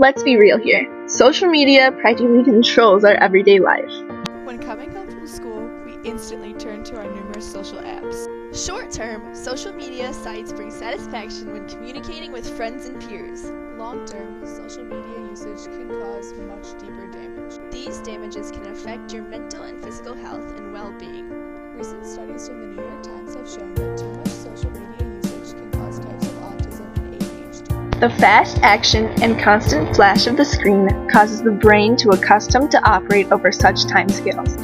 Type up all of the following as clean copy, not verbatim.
Let's be real here. Social media practically controls our everyday life. When coming home from school, we instantly turn to our numerous social apps. Short-term, social media sites bring satisfaction when communicating with friends and peers. Long-term, social media usage can cause much deeper damage. These damages can affect your mental and physical health and well-being. Recent studies from the New York Times have shown that too much social media usage can cause types of autism and ADHD. The fast action and constant flash of the screen causes the brain to accustom to operate over such timescales.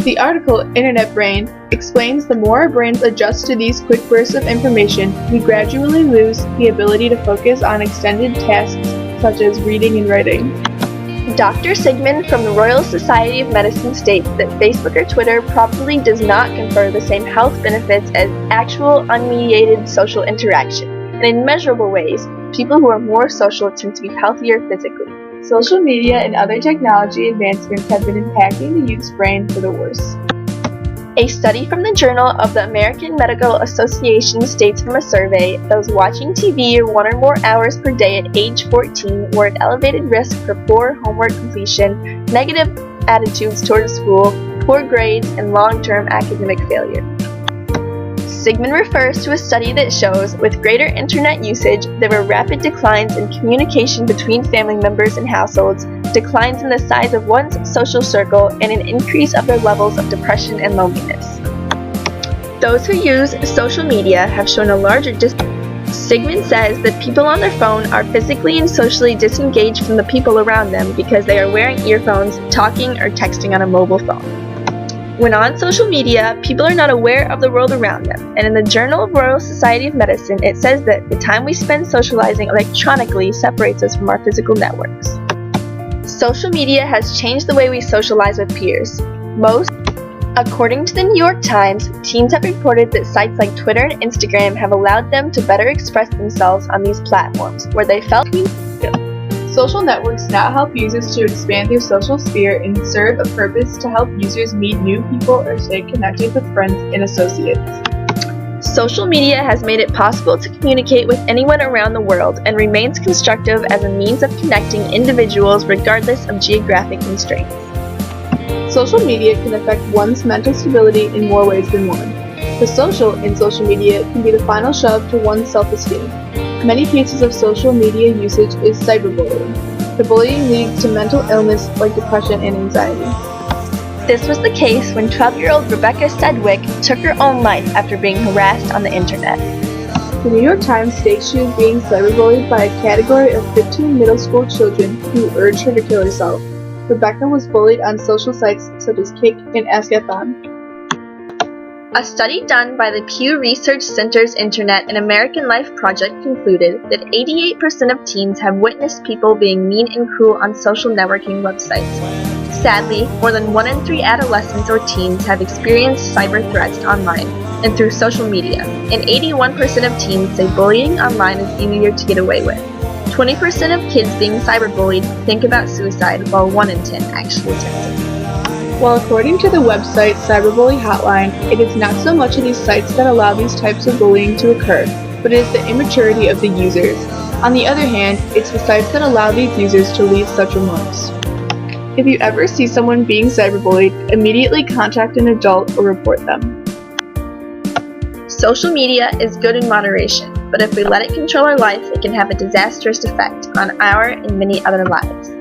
The article Internet Brain explains the more our brains adjust to these quick bursts of information, we gradually lose the ability to focus on extended tasks such as reading and writing. Dr. Sigmund from the Royal Society of Medicine states that Facebook or Twitter probably does not confer the same health benefits as actual unmediated social interaction, and in measurable ways, people who are more social tend to be healthier physically. Social media and other technology advancements have been impacting the youth's brain for the worse. A study from the Journal of the American Medical Association states from a survey, those watching TV 1 or more hours per day at age 14 were at elevated risk for poor homework completion, negative attitudes towards school, poor grades, and long-term academic failure. Sigmund refers to a study that shows, with greater internet usage, there were rapid declines in communication between family members and households, declines in the size of one's social circle, and an increase of their levels of depression and loneliness. Those who use social media have shown a larger Sigmund says that people on their phone are physically and socially disengaged from the people around them because they are wearing earphones, talking, or texting on a mobile phone. When on social media, people are not aware of the world around them, and in the Journal of Royal Society of Medicine, it says that the time we spend socializing electronically separates us from our physical networks. Social media has changed the way we socialize with peers. According to the New York Times, teens have reported that sites like Twitter and Instagram have allowed them to better express themselves on these platforms, where they felt Social networks now help users to expand their social sphere and serve a purpose to help users meet new people or stay connected with friends and associates. Social media has made it possible to communicate with anyone around the world and remains constructive as a means of connecting individuals regardless of geographic constraints. Social media can affect one's mental stability in more ways than one. The social in social media can be the final shove to one's self-esteem. Many cases of social media usage is cyberbullying. The bullying leads to mental illness like depression and anxiety. This was the case when 12-year-old Rebecca Sedgwick took her own life after being harassed on the internet. The New York Times states she was being cyberbullied by a category of 15 middle school children who urged her to kill herself. Rebecca was bullied on social sites such as Kik and Askathon. A study done by the Pew Research Center's Internet and American Life Project concluded that 88% of teens have witnessed people being mean and cruel on social networking websites. Sadly, more than 1 in 3 adolescents or teens have experienced cyber threats online and through social media, and 81% of teens say bullying online is easier to get away with. 20% of kids being cyberbullied think about suicide, while 1 in 10 actually attempt it. While according to the website Cyberbully Hotline, it is not so much of these sites that allow these types of bullying to occur, but it is the immaturity of the users. On the other hand, it's the sites that allow these users to leave such remarks. If you ever see someone being cyberbullied, immediately contact an adult or report them. Social media is good in moderation, but if we let it control our life, it can have a disastrous effect on our and many other lives.